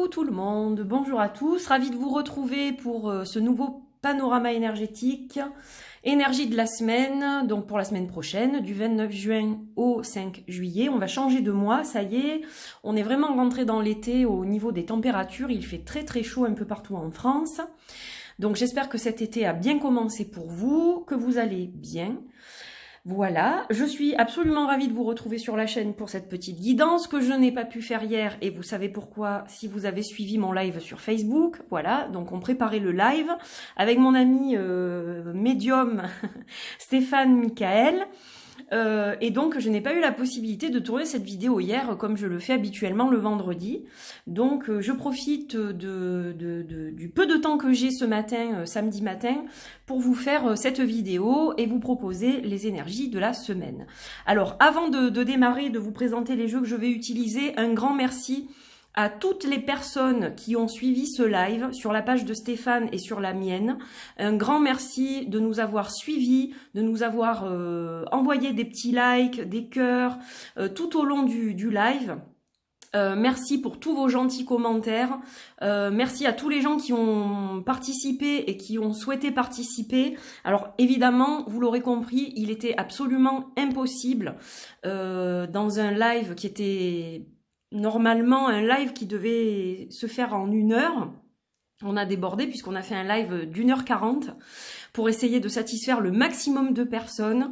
Coucou tout le monde, bonjour à tous, ravi de vous retrouver pour ce nouveau panorama énergétique, énergie de la semaine, donc pour la semaine prochaine, du 29 juin au 5 juillet. On va changer de mois, ça y est, on est vraiment rentré dans l'été au niveau des températures, il fait très très chaud un peu partout en France. Donc j'espère que cet été a bien commencé pour vous, que vous allez bien. Voilà, je suis absolument ravie de vous retrouver sur la chaîne pour cette petite guidance que je n'ai pas pu faire hier et vous savez pourquoi si vous avez suivi mon live sur Facebook. Voilà, donc on préparait le live avec mon ami médium Stéphane Michael. Et donc je n'ai pas eu la possibilité de tourner cette vidéo hier comme je le fais habituellement le vendredi. Donc je profite du peu de temps que j'ai ce matin, samedi matin, pour vous faire cette vidéo et vous proposer les énergies de la semaine. Alors avant de démarrer, de vous présenter les jeux que je vais utiliser, un grand merci à toutes les personnes qui ont suivi ce live sur la page de Stéphane et sur la mienne. Un grand merci de nous avoir suivis, de nous avoir envoyé des petits likes, des cœurs tout au long du live. Merci pour tous vos gentils commentaires. Merci à tous les gens qui ont participé et qui ont souhaité participer. Alors évidemment, vous l'aurez compris, il était absolument impossible dans un live qui était normalement un live qui devait se faire en 1 heure. On a débordé puisqu'on a fait un live d'1h40 pour essayer de satisfaire le maximum de personnes.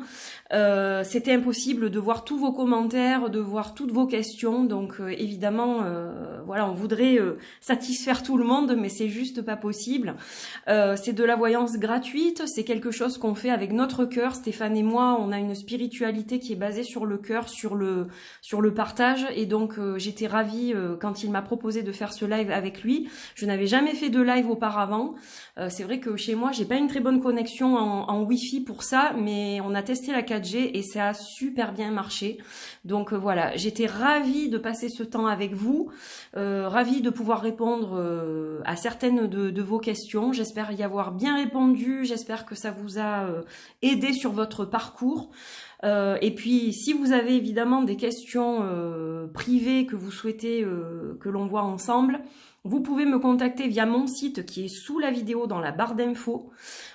C'était impossible de voir tous vos commentaires, de voir toutes vos questions. Donc évidemment, voilà, on voudrait satisfaire tout le monde, mais c'est juste pas possible. C'est de la voyance gratuite, c'est quelque chose qu'on fait avec notre cœur. Stéphane et moi, on a une spiritualité qui est basée sur le cœur, sur le partage. Et donc j'étais ravie quand il m'a proposé de faire ce live avec lui. Je n'avais jamais fait de live auparavant. C'est vrai que chez moi, j'ai pas une très bonne connexion en Wi-Fi pour ça, mais on a testé la 4G et ça a super bien marché. Donc voilà, j'étais ravie de passer ce temps avec vous, ravie de pouvoir répondre à certaines de vos questions. J'espère y avoir bien répondu, j'espère que ça vous a aidé sur votre parcours. Et puis, si vous avez évidemment des questions privées que vous souhaitez que l'on voit ensemble, vous pouvez me contacter via mon site qui est sous la vidéo dans la barre d'infos.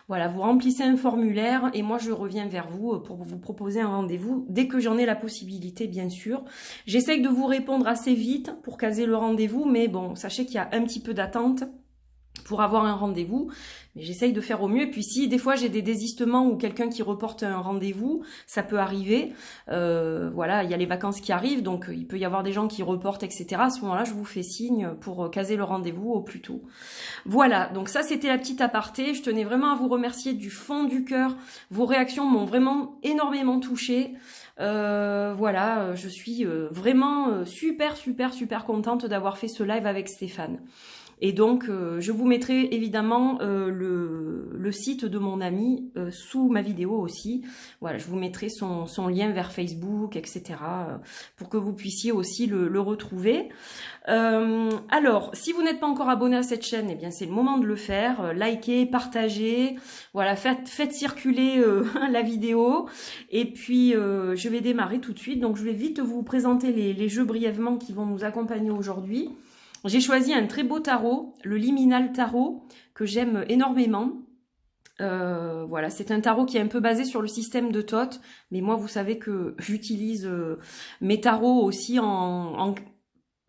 Voilà, vous remplissez un formulaire et moi je reviens vers vous pour vous proposer un rendez-vous dès que j'en ai la possibilité, bien sûr. J'essaye de vous répondre assez vite pour caser le rendez-vous, mais bon, sachez qu'il y a un petit peu d'attente pour avoir un rendez-vous, mais j'essaye de faire au mieux. Et puis si des fois j'ai des désistements ou quelqu'un qui reporte un rendez-vous, ça peut arriver. Voilà, il y a les vacances qui arrivent, donc il peut y avoir des gens qui reportent, etc. À ce moment-là, je vous fais signe pour caser le rendez-vous au plus tôt. Voilà, donc ça c'était la petite aparté. Je tenais vraiment à vous remercier du fond du cœur. Vos réactions m'ont vraiment énormément touchée. Voilà, je suis vraiment super contente d'avoir fait ce live avec Stéphane. Et donc, je vous mettrai évidemment le site de mon ami sous ma vidéo aussi. Voilà, je vous mettrai son lien vers Facebook, etc. Pour que vous puissiez aussi le retrouver. Alors, si vous n'êtes pas encore abonné à cette chaîne, eh bien c'est le moment de le faire. Likez, partagez, voilà, faites circuler la vidéo. Et puis, je vais démarrer tout de suite. Donc, je vais vite vous présenter les jeux brièvement qui vont nous accompagner aujourd'hui. J'ai choisi un très beau tarot, le Liminal Tarot, que j'aime énormément. Voilà, c'est un tarot qui est un peu basé sur le système de Thoth, mais moi, vous savez que j'utilise mes tarots aussi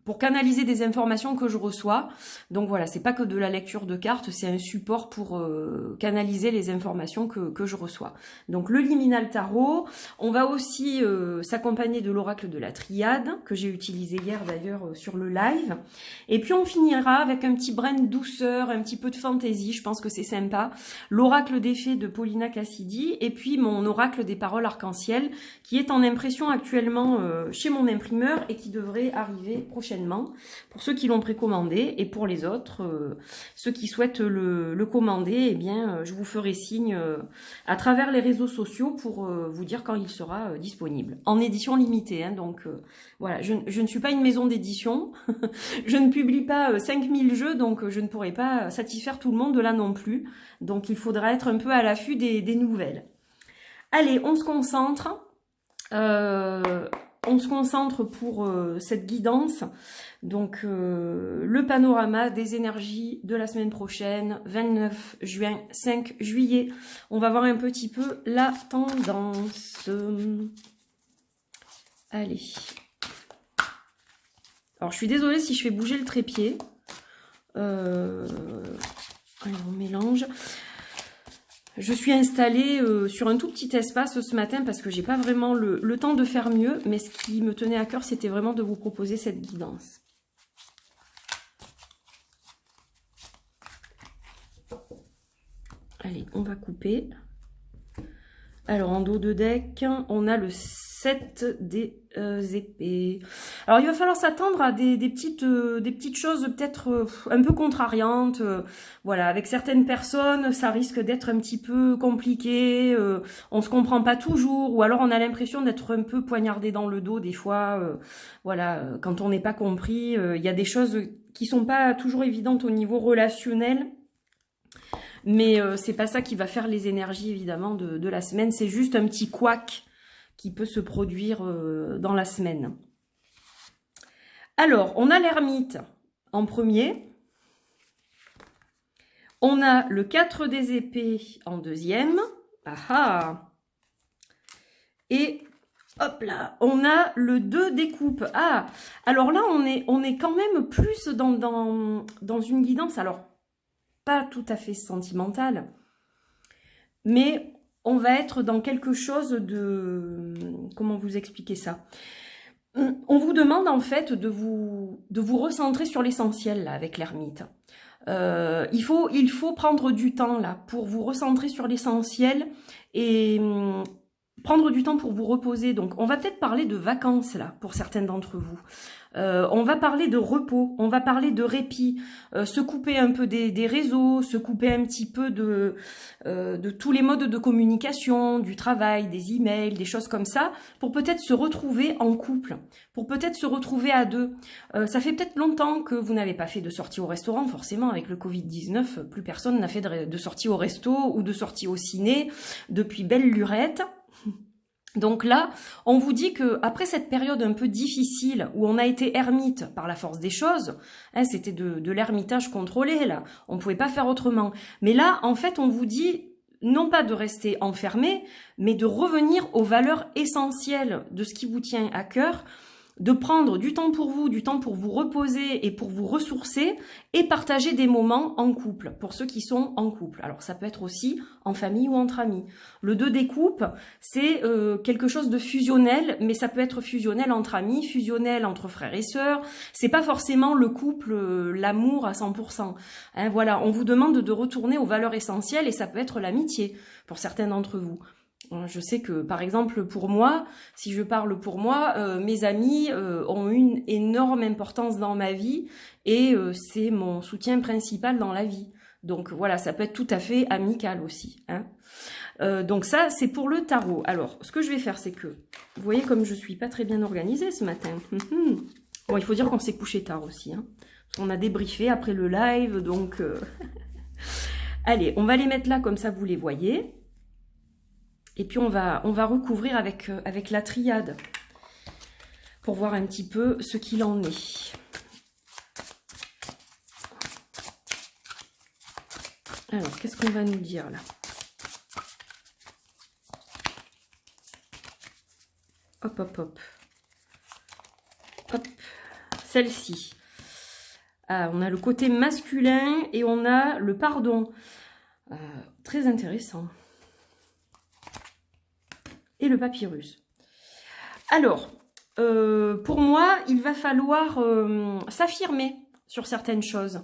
pour canaliser des informations que je reçois. Donc voilà, c'est pas que de la lecture de cartes, c'est un support pour canaliser les informations que je reçois. Donc le Liminal Tarot, on va aussi s'accompagner de l'oracle de la Triade, que j'ai utilisé hier d'ailleurs sur le live. Et puis on finira avec un petit brin de douceur, un petit peu de fantaisie, je pense que c'est sympa. L'oracle des fées de Paulina Cassidy, et puis mon oracle des paroles arc-en-ciel, qui est en impression actuellement chez mon imprimeur et qui devrait arriver prochainement. Pour ceux qui l'ont précommandé et pour les autres, ceux qui souhaitent le commander, eh bien, je vous ferai signe à travers les réseaux sociaux pour vous dire quand il sera disponible. En édition limitée, hein, donc voilà, je ne suis pas une maison d'édition, je ne publie pas 5000 jeux, donc je ne pourrai pas satisfaire tout le monde là non plus. Donc il faudra être un peu à l'affût des nouvelles. Allez, on se concentre. on se concentre pour cette guidance. Donc, le panorama des énergies de la semaine prochaine, 29 juin, 5 juillet. On va voir un petit peu la tendance. Allez. Alors, je suis désolée si je fais bouger le trépied. Alors, on mélange. Je suis installée sur un tout petit espace ce matin parce que j'ai pas vraiment le temps de faire mieux. Mais ce qui me tenait à cœur, c'était vraiment de vous proposer cette guidance. Allez, on va couper. Alors, en dos de deck, on a le 7 des épées. Alors, il va falloir s'attendre à des petites choses peut-être un peu contrariantes. Voilà, avec certaines personnes, ça risque d'être un petit peu compliqué. On se comprend pas toujours. Ou alors, on a l'impression d'être un peu poignardé dans le dos des fois. Voilà, quand on n'est pas compris. Il y a des choses qui sont pas toujours évidentes au niveau relationnel. Mais c'est pas ça qui va faire les énergies, évidemment, de la semaine. C'est juste un petit couac qui peut se produire dans la semaine. Alors, on a l'ermite en premier. On a le 4 des épées en deuxième. Ah ah! Et hop là, on a le 2 des coupes. Ah! Alors là, on est quand même plus dans une guidance. Alors, pas tout à fait sentimental, mais on va être dans quelque chose de... Comment vous expliquer ça? On vous demande en fait de vous recentrer sur l'essentiel là avec l'ermite. Il faut prendre du temps là pour vous recentrer sur l'essentiel et prendre du temps pour vous reposer. Donc on va peut-être parler de vacances là pour certains d'entre vous. On va parler de repos, on va parler de répit, se couper un peu des réseaux, se couper un petit peu de tous les modes de communication, du travail, des emails, des choses comme ça, pour peut-être se retrouver en couple, pour peut-être se retrouver à deux. Ça fait peut-être longtemps que vous n'avez pas fait de sortie au restaurant, forcément avec le Covid-19, plus personne n'a fait de sortie au resto ou de sortie au ciné depuis belle lurette. Donc là, on vous dit que après cette période un peu difficile où on a été ermite par la force des choses, hein, c'était de l'ermitage contrôlé là, on pouvait pas faire autrement. Mais là, en fait, on vous dit non pas de rester enfermé, mais de revenir aux valeurs essentielles de ce qui vous tient à cœur, de prendre du temps pour vous reposer et pour vous ressourcer et partager des moments en couple, pour ceux qui sont en couple. Alors ça peut être aussi en famille ou entre amis. Le 2 des coupes, c'est quelque chose de fusionnel, mais ça peut être fusionnel entre amis, fusionnel entre frères et sœurs. C'est pas forcément le couple, l'amour à 100%. Hein, voilà, on vous demande de retourner aux valeurs essentielles et ça peut être l'amitié pour certains d'entre vous. Je sais que, par exemple, pour moi, si je parle pour moi, mes amis ont une énorme importance dans ma vie et c'est mon soutien principal dans la vie. Donc voilà, ça peut être tout à fait amical aussi. Hein. Donc ça, c'est pour le tarot. Alors, ce que je vais faire, c'est que, vous voyez comme je suis pas très bien organisée ce matin. Bon, il faut dire qu'on s'est couché tard aussi. Hein. On a débriefé après le live, donc... Allez, on va les mettre là, comme ça vous les voyez. Et puis on va recouvrir avec la triade pour voir un petit peu ce qu'il en est. Alors, qu'est-ce qu'on va nous dire là? Hop, hop, hop. Hop, celle-ci. Ah, on a le côté masculin et on a le pardon. Très intéressant. Et le papyrus. Alors, pour moi, il va falloir s'affirmer sur certaines choses.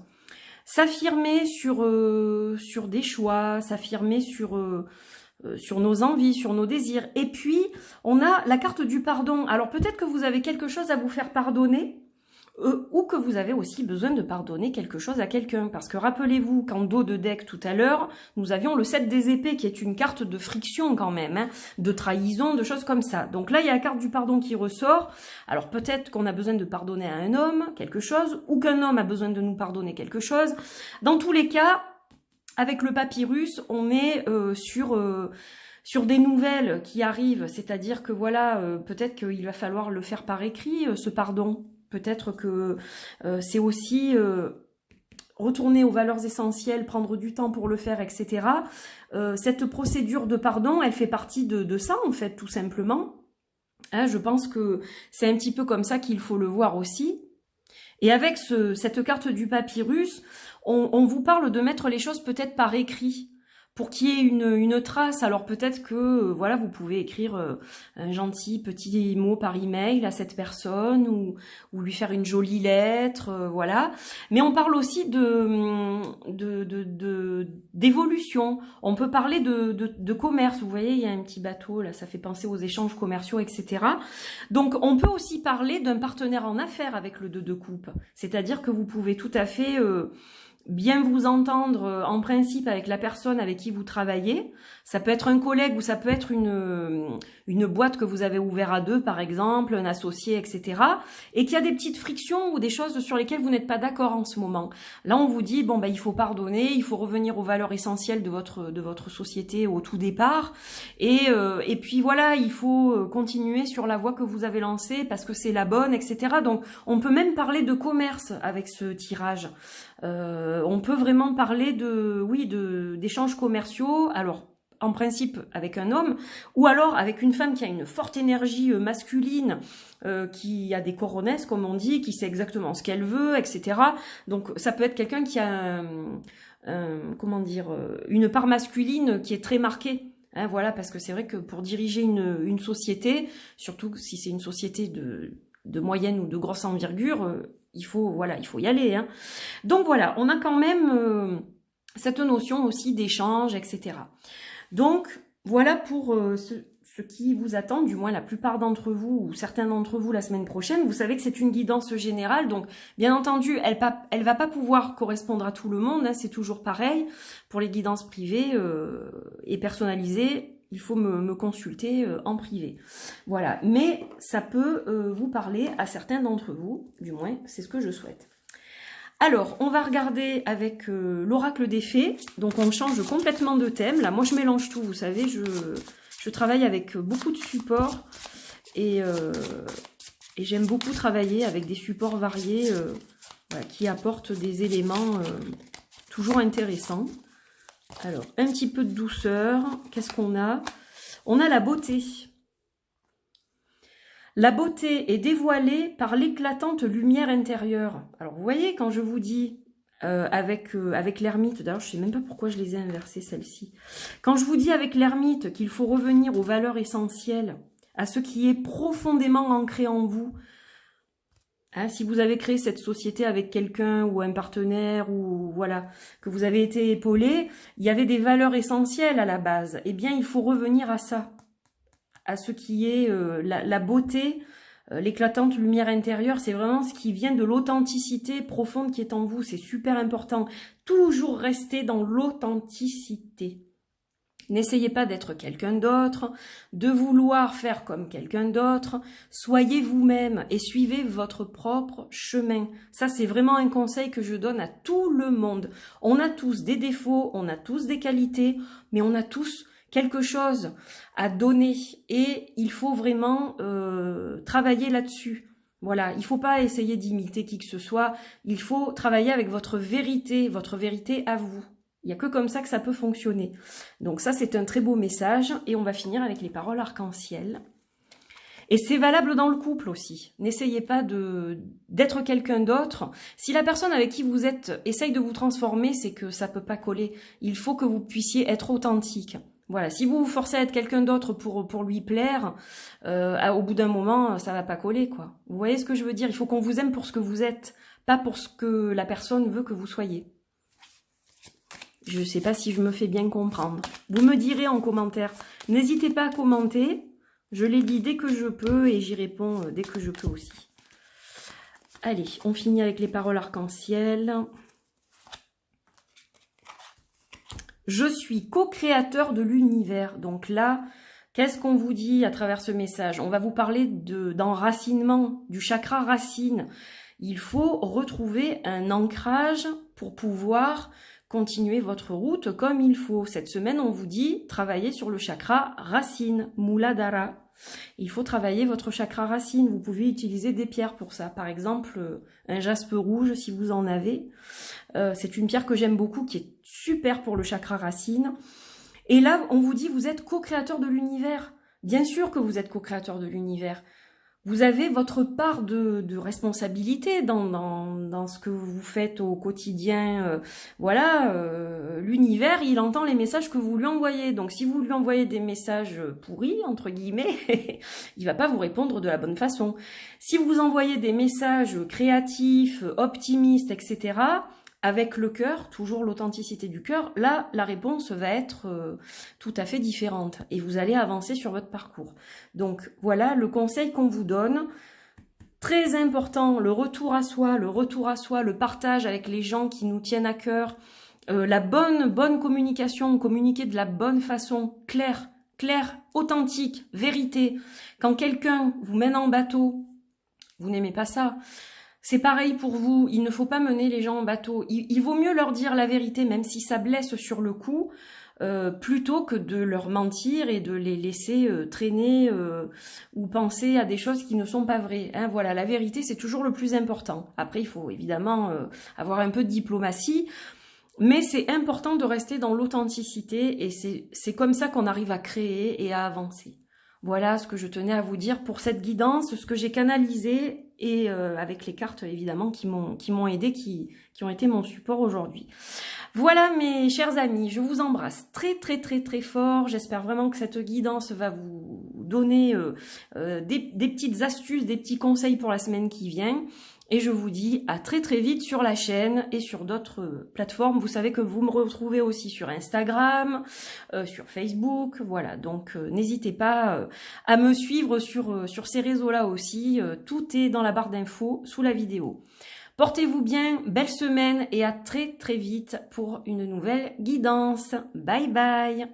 S'affirmer sur des choix, s'affirmer sur nos envies, sur nos désirs. Et puis, on a la carte du pardon. Alors, peut-être que vous avez quelque chose à vous faire pardonner, ou que vous avez aussi besoin de pardonner quelque chose à quelqu'un. Parce que rappelez-vous qu'en dos de deck tout à l'heure, nous avions le 7 des épées qui est une carte de friction quand même, hein, de trahison, de choses comme ça. Donc là, il y a la carte du pardon qui ressort. Alors peut-être qu'on a besoin de pardonner à un homme quelque chose, ou qu'un homme a besoin de nous pardonner quelque chose. Dans tous les cas, avec le papyrus, on est sur sur des nouvelles qui arrivent, c'est-à-dire que voilà, peut-être qu'il va falloir le faire par écrit, ce pardon. Peut-être que c'est aussi retourner aux valeurs essentielles, prendre du temps pour le faire, etc. Cette procédure de pardon, elle fait partie de ça, en fait, tout simplement. Hein, je pense que c'est un petit peu comme ça qu'il faut le voir aussi. Et avec cette carte du papyrus, on vous parle de mettre les choses peut-être par écrit, pour qu'il y ait une trace. Alors peut-être que voilà, vous pouvez écrire un gentil petit mot par email à cette personne, ou lui faire une jolie lettre, voilà. Mais on parle aussi d'évolution. On peut parler de commerce. Vous voyez, il y a un petit bateau là, ça fait penser aux échanges commerciaux, etc. Donc on peut aussi parler d'un partenaire en affaires avec le 2 de coupe. C'est-à-dire que vous pouvez tout à fait bien vous entendre en principe avec la personne avec qui vous travaillez. Ça peut être un collègue ou ça peut être une boîte que vous avez ouverte à deux, par exemple, un associé, etc. Et qu'il y a des petites frictions ou des choses sur lesquelles vous n'êtes pas d'accord en ce moment. Là, on vous dit, bon, il faut pardonner, il faut revenir aux valeurs essentielles de votre société au tout départ. Et puis voilà, il faut continuer sur la voie que vous avez lancée parce que c'est la bonne, etc. Donc, on peut même parler de commerce avec ce tirage. On peut vraiment parler d'échanges commerciaux, alors en principe avec un homme, ou alors avec une femme qui a une forte énergie masculine, qui a des coronesses, comme on dit, qui sait exactement ce qu'elle veut, etc. Donc ça peut être quelqu'un qui a une part masculine qui est très marquée. Hein, voilà, parce que c'est vrai que pour diriger une société, surtout si c'est une société de moyenne ou de grosse envergure, il faut y aller. Hein. Donc voilà, on a quand même cette notion aussi d'échange, etc. Donc voilà pour ce qui vous attend, du moins la plupart d'entre vous ou certains d'entre vous la semaine prochaine. Vous savez que c'est une guidance générale, donc bien entendu, elle va pas pouvoir correspondre à tout le monde, hein, c'est toujours pareil. Pour les guidances privées et personnalisées, il faut me consulter en privé. Voilà, mais ça peut vous parler à certains d'entre vous, du moins, c'est ce que je souhaite. Alors, on va regarder avec l'oracle des fées. Donc, on change complètement de thème. Là, moi, je mélange tout, vous savez, je travaille avec beaucoup de supports et j'aime beaucoup travailler avec des supports variés qui apportent des éléments toujours intéressants. Alors, un petit peu de douceur. Qu'est-ce qu'on a? On a la beauté. La beauté est dévoilée par l'éclatante lumière intérieure. Alors, vous voyez, quand je vous dis avec l'ermite, d'ailleurs, je ne sais même pas pourquoi je les ai inversées, celles-ci. Quand je vous dis avec l'ermite qu'il faut revenir aux valeurs essentielles, à ce qui est profondément ancré en vous, hein, si vous avez créé cette société avec quelqu'un ou un partenaire ou voilà, que vous avez été épaulé, il y avait des valeurs essentielles à la base. Eh bien, il faut revenir à ça, à ce qui est la beauté, l'éclatante lumière intérieure. C'est vraiment ce qui vient de l'authenticité profonde qui est en vous. C'est super important. Toujours rester dans l'authenticité. N'essayez pas d'être quelqu'un d'autre, de vouloir faire comme quelqu'un d'autre. Soyez vous-même et suivez votre propre chemin. Ça, c'est vraiment un conseil que je donne à tout le monde. On a tous des défauts, on a tous des qualités, mais on a tous quelque chose à donner. Et il faut vraiment travailler là-dessus. Voilà, il ne faut pas essayer d'imiter qui que ce soit. Il faut travailler avec votre vérité à vous. Il n'y a que comme ça que ça peut fonctionner. Donc ça, c'est un très beau message. Et on va finir avec les paroles arc-en-ciel. Et c'est valable dans le couple aussi. N'essayez pas d'être quelqu'un d'autre. Si la personne avec qui vous êtes essaye de vous transformer, c'est que ça ne peut pas coller. Il faut que vous puissiez être authentique. Voilà, si vous vous forcez à être quelqu'un d'autre pour lui plaire, au bout d'un moment, ça ne va pas coller, quoi. Vous voyez ce que je veux dire? Il faut qu'on vous aime pour ce que vous êtes, pas pour ce que la personne veut que vous soyez. Je ne sais pas si je me fais bien comprendre. Vous me direz en commentaire. N'hésitez pas à commenter. Je les lis dès que je peux et j'y réponds dès que je peux aussi. Allez, on finit avec les paroles arc-en-ciel. Je suis co-créateur de l'univers. Donc là, qu'est-ce qu'on vous dit à travers ce message? On va vous parler d'enracinement, du chakra racine. il faut retrouver un ancrage pour pouvoir continuer votre route comme il faut. Cette semaine, on vous dit travailler sur le chakra racine, Muladhara. Il faut travailler votre chakra racine. Vous pouvez utiliser des pierres pour ça. Par exemple, un jaspe rouge si vous en avez. C'est une pierre que j'aime beaucoup, qui est super pour le chakra racine. Et là, on vous dit, vous êtes co-créateur de l'univers. Bien sûr que vous êtes co-créateur de l'univers. Vous avez votre part de responsabilité dans ce que vous faites au quotidien. L'univers, il entend les messages que vous lui envoyez. Donc, si vous lui envoyez des messages pourris, entre guillemets, il va pas vous répondre de la bonne façon. Si vous envoyez des messages créatifs, optimistes, etc., avec le cœur, toujours l'authenticité du cœur, là, la réponse va être tout à fait différente et vous allez avancer sur votre parcours. Donc, voilà le conseil qu'on vous donne. Très important, le retour à soi, le partage avec les gens qui nous tiennent à cœur, la bonne communication, communiquer de la bonne façon, claire, authentique, vérité. Quand quelqu'un vous mène en bateau, vous n'aimez pas ça. C'est pareil pour vous, il ne faut pas mener les gens en bateau. Il vaut mieux leur dire la vérité, même si ça blesse sur le coup, plutôt que de leur mentir et de les laisser traîner ou penser à des choses qui ne sont pas vraies. Hein, voilà, la vérité, c'est toujours le plus important. Après, il faut évidemment avoir un peu de diplomatie, mais c'est important de rester dans l'authenticité et c'est comme ça qu'on arrive à créer et à avancer. Voilà ce que je tenais à vous dire pour cette guidance, ce que j'ai canalisé et avec les cartes évidemment qui m'ont aidé, qui ont été mon support aujourd'hui. Voilà mes chers amis, je vous embrasse très fort. J'espère vraiment que cette guidance va vous donner des petites astuces, des petits conseils pour la semaine qui vient. Et je vous dis à très vite sur la chaîne et sur d'autres plateformes. Vous savez que vous me retrouvez aussi sur Instagram, sur Facebook. Voilà, donc n'hésitez pas à me suivre sur ces réseaux-là aussi. Tout est dans la barre d'infos sous la vidéo. Portez-vous bien, belle semaine et à très vite pour une nouvelle guidance. Bye bye.